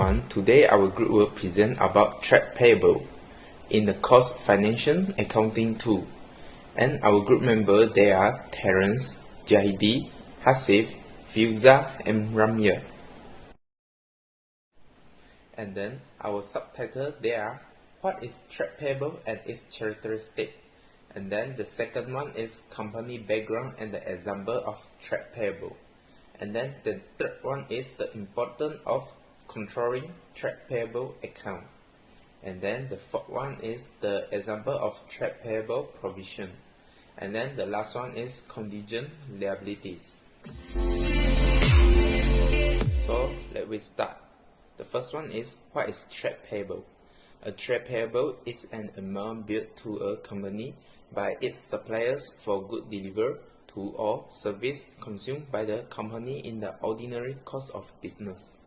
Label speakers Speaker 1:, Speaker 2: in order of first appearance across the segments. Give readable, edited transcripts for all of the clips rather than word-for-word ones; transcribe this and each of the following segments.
Speaker 1: everyone, today our group will present about trade payable in the course Financial Accounting 2. And our group members, they are Terence, Jahidi, Hasif, Fiuza and Ramya. And then our subtitle, they are what is trade payable and its characteristic. And then the second one is company background and the example of trade payable. And then the third one is the importance of controlling trade payable account. And then the fourth one is the example of trade payable provision. And then the last one is contingent liabilities. So let me start. The first one is what is trade payable? A trade payable is an amount billed to a company by its suppliers for goods delivered to or service consumed by the company in the ordinary course of business.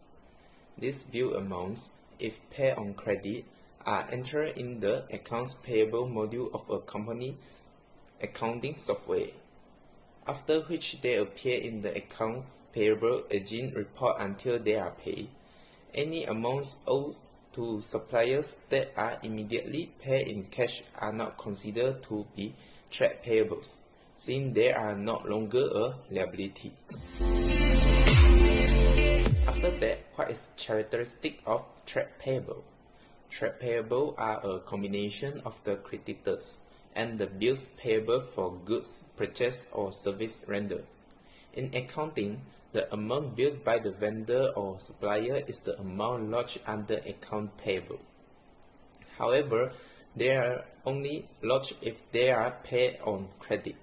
Speaker 1: These bill amounts, if paid on credit, are entered in the accounts payable module of a company accounting software, after which they appear in the account payable aging report until they are paid. Any amounts owed to suppliers that are immediately paid in cash are not considered to be trade payables, since they are no longer a liability. After that, what is characteristic of trade payable? Trade payable are a combination of the creditors and the bills payable for goods purchased or service rendered. In accounting, the amount billed by the vendor or supplier is the amount lodged under account payable. However, they are only lodged if they are paid on credit.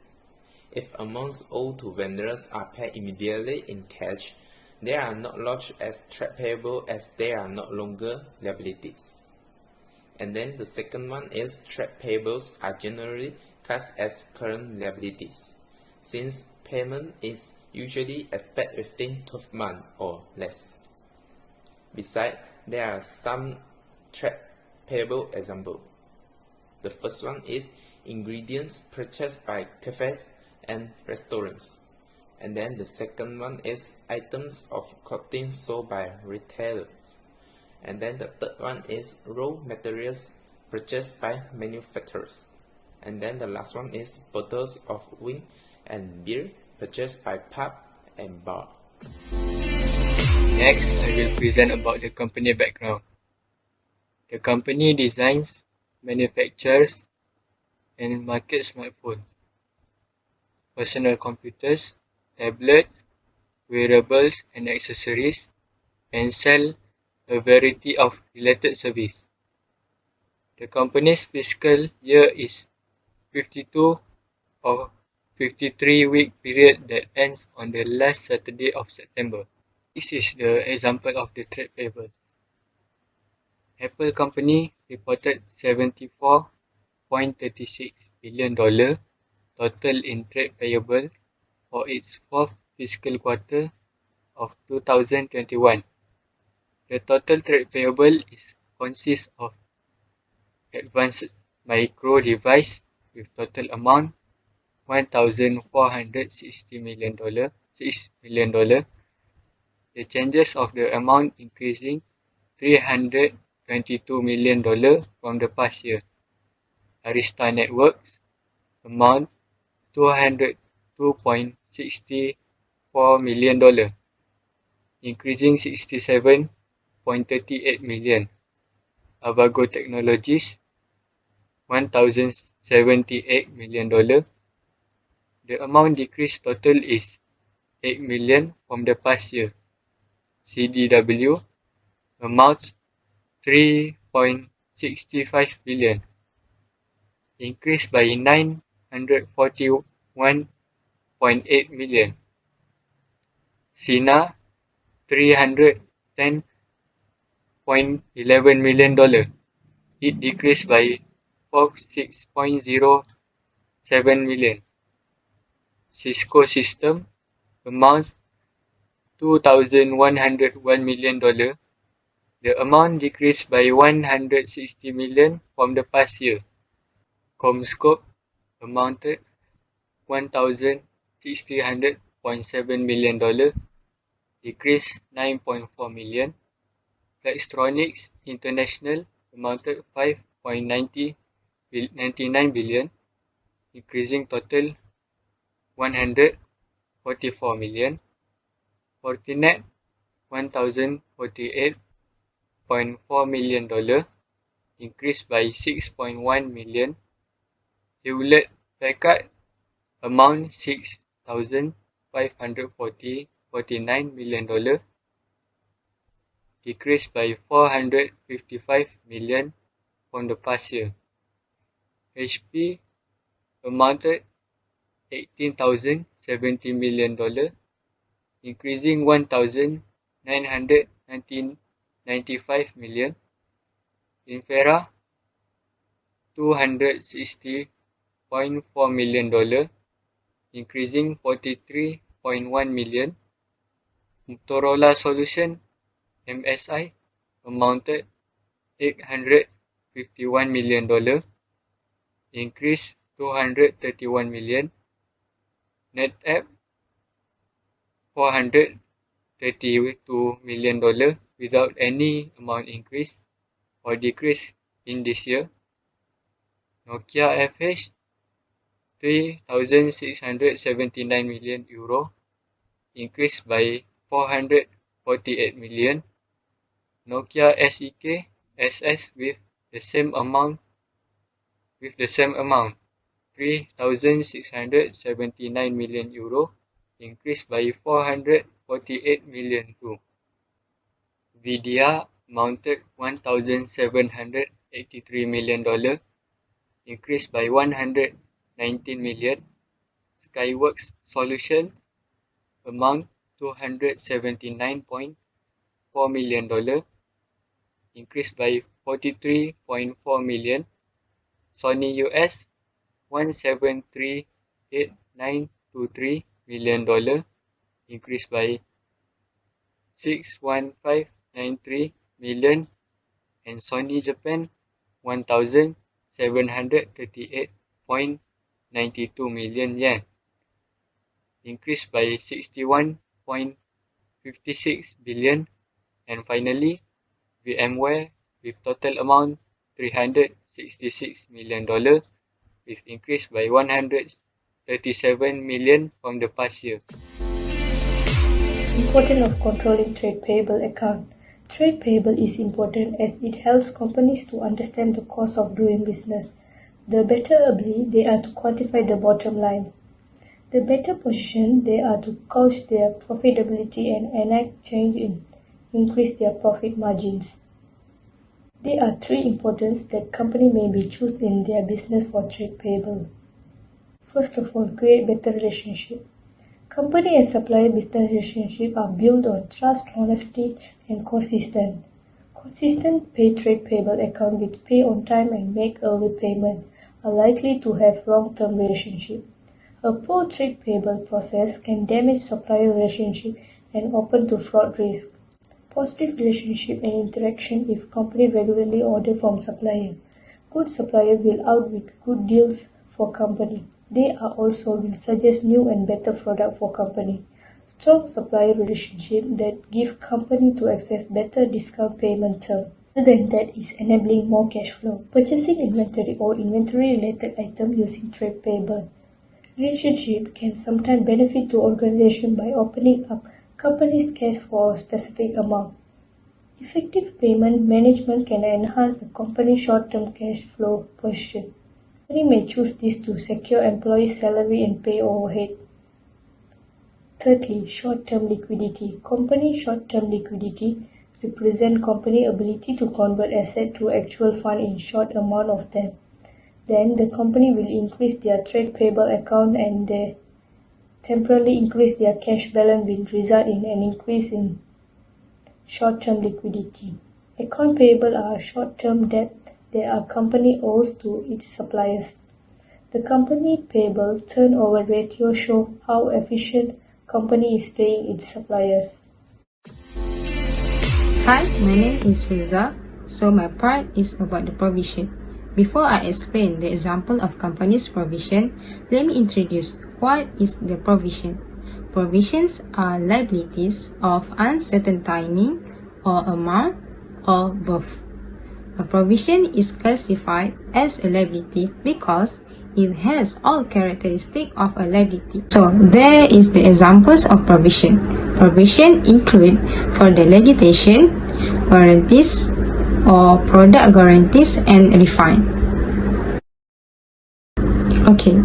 Speaker 1: If amounts owed to vendors are paid immediately in cash, they are not lodged as trade payable as they are no longer liabilities. And then the second one is trade payables are generally classed as current liabilities, since payment is usually expected within 12 months or less. Besides, there are some trade payable examples. The first one is ingredients purchased by cafes and restaurants. And then the second one is items of clothing sold by retailers. And then the third one is raw materials purchased by manufacturers. And then the last one is bottles of wine and beer purchased by pub and bar.
Speaker 2: Next, I will present about the company background. The company designs, manufactures, and markets smartphones, personal computers, tablets, wearables and accessories, and sell a variety of related services. The company's fiscal year is 52 or 53-week period that ends on the last Saturday of September. This is the example of the trade payables. Apple Company reported $74.36 billion total in trade payable for its fourth fiscal quarter of 2021. The total trade payable consists of advanced micro device with total amount $1,460 million, $6 million. The changes of the amount increasing $322 million from the past year. Arista Networks amount $202.64 million, increasing $67.38 million. Avago Technologies $1,078 million. The amount decreased total is $8 million from the past year. CDW amount $3.65 billion, increased by $941.8 million. Sina $310.11 million. It decreased by $46.07 million. Cisco System amounts $2,101 million. The amount decreased by $160 million from the past year. Comscope amounted $1,600.7 million, decreased $9.4 million. Electronics International amounted 5.99 billion, increasing total 144 million. Fortinet $1,048.4 million, increased by 6.1 million. Hewlett Packard amount $6,549 million, decreased by 455 million from the past year. HP amounted $18,070 million, increasing 1,995 million. Infera $260.4 million, increasing 43.1 million. Motorola Solutions MSI amounted $851 million, increased 231 million. NetApp $432 million without any amount increase or decrease in this year. Nokia FH €3,679 million, increased by 448 million. Nokia SEK SS with the same amount, €3,679 million, increased by 448 million too. Nvidia mounted $1,783 million, increased by 119 million. Skyworks Solutions amount $279.4 million, increased by 43.4 million. Sony US $173,893 million, increased by 61593 million. And Sony Japan $1,738.92 million yen, increased by 61.56 billion. And finally, VMware with total amount $366 million, with increase by 137 million from the past year.
Speaker 3: Importance of controlling trade payable account. Trade payable is important as it helps companies to understand the cost of doing business. The better ability they are to quantify the bottom line. The better position they are to gauge their profitability and enact change in increase their profit margins. There are three importance that company may be choose in their business for trade payable. First of all, create better relationship. Company and supplier business relationship are built on trust, honesty, and consistent. Consistent pay trade payable account with pay on time and make early payment are likely to have long-term relationship. A poor trade payable process can damage supplier relationship and open to fraud risk. Positive relationship and interaction if company regularly order from supplier. Good supplier will out with good deals for company. They are also will suggest new and better product for company. Strong supplier relationship that give company to access better discount payment term. Other than that is enabling more cash flow. Purchasing inventory or inventory related item using trade payable. Relationship can sometimes benefit to organization by opening up company's cash for a specific amount. Effective payment management can enhance the company's short-term cash flow position. Company may choose this to secure employee salary and pay overhead. Thirdly, short-term liquidity. Company short-term liquidity represent company ability to convert asset to actual fund in short amount of them. Then the company will increase their trade payable account and they temporarily increase their cash balance will result in an increase in short-term liquidity. Account payable are short-term debt that a company owes to its suppliers. The company payable turnover ratio show how efficient company is paying its suppliers.
Speaker 4: Hi, my name is Riza. So my part is about the provision. Before I explain the example of company's provision, let me introduce what is the provision. Provisions are liabilities of uncertain timing or amount or both. A provision is classified as a liability because it has all characteristics of a liability. So there is the examples of provision. Provision include for the litigation, warranties, or product guarantees and refund. Okay,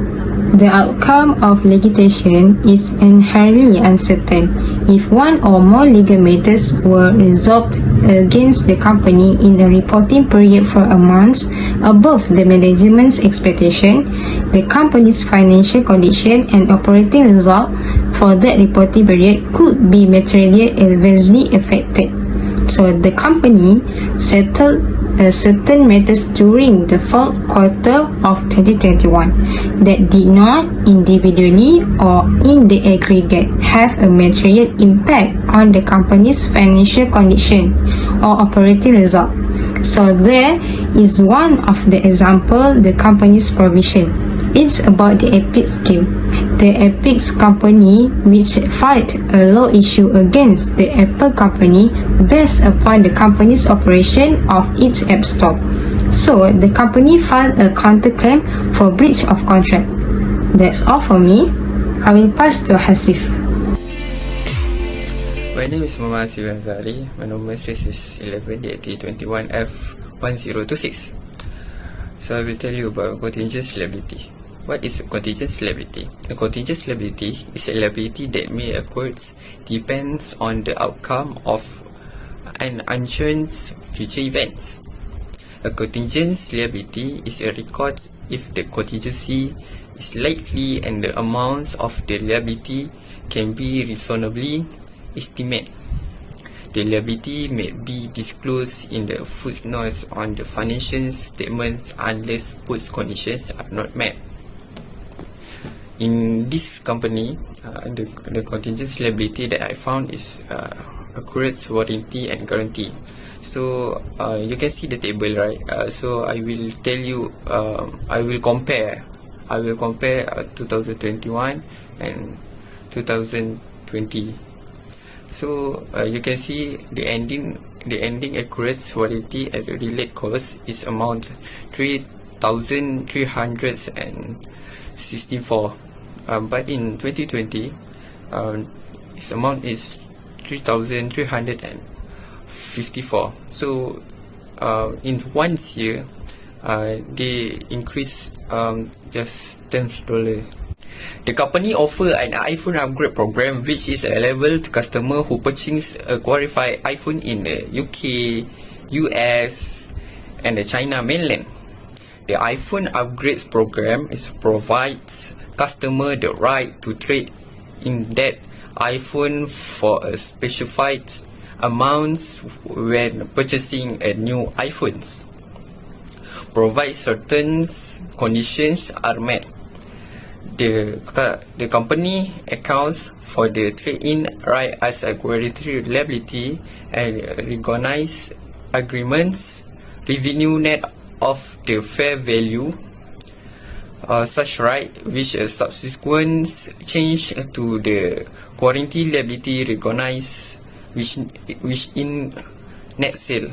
Speaker 4: the outcome of litigation is inherently uncertain. If one or more legal matters were resolved against the company in a reporting period for amounts above the management's expectation, the company's financial condition and operating result for that reporting period could be materially adversely affected. So the company settled certain matters during the fourth quarter of 2021 that did not individually or in the aggregate have a material impact on the company's financial condition or operating result. So there is one of the example, the company's provision. It's about the Epic scheme. The Epic's company which filed a law issue against the Apple company based upon the company's operation of its App Store. So the company filed a counterclaim for breach of contract. That's all for me. I will pass to Hasif.
Speaker 5: My name is Muhammad Hasif Ansari. My number is 11-DAT-21F1026. So I will tell you about contingent liability. What is a contingent liability? A contingent liability is a liability that may occur depends on the outcome of an insurance future events. A contingent liability is a record if the contingency is likely and the amounts of the liability can be reasonably estimated. The liability may be disclosed in the footnotes on the financial statements unless both conditions are not met. In this company, the contingent liability that I found is accurate warranty and guarantee. So you can see the table, right? So I will tell you, I will compare 2021 and 2020. So you can see the ending accurate warranty at the related cost is amount 3,364. But in 2020, its amount is 3,354. So in 1 year, they increase just $10. The company offer an iPhone upgrade program, which is available to customers who purchase a qualified iPhone in the UK, US, and the China mainland. The iPhone upgrade program provides customer the right to trade in that iPhone for a specified amounts when purchasing a new iPhones. Provided certain conditions are met. The company accounts for the trade-in right as a guaranteed liability and recognize agreements revenue net of the fair value. Such right which a subsequent change to the warranty liability recognized which in net sale.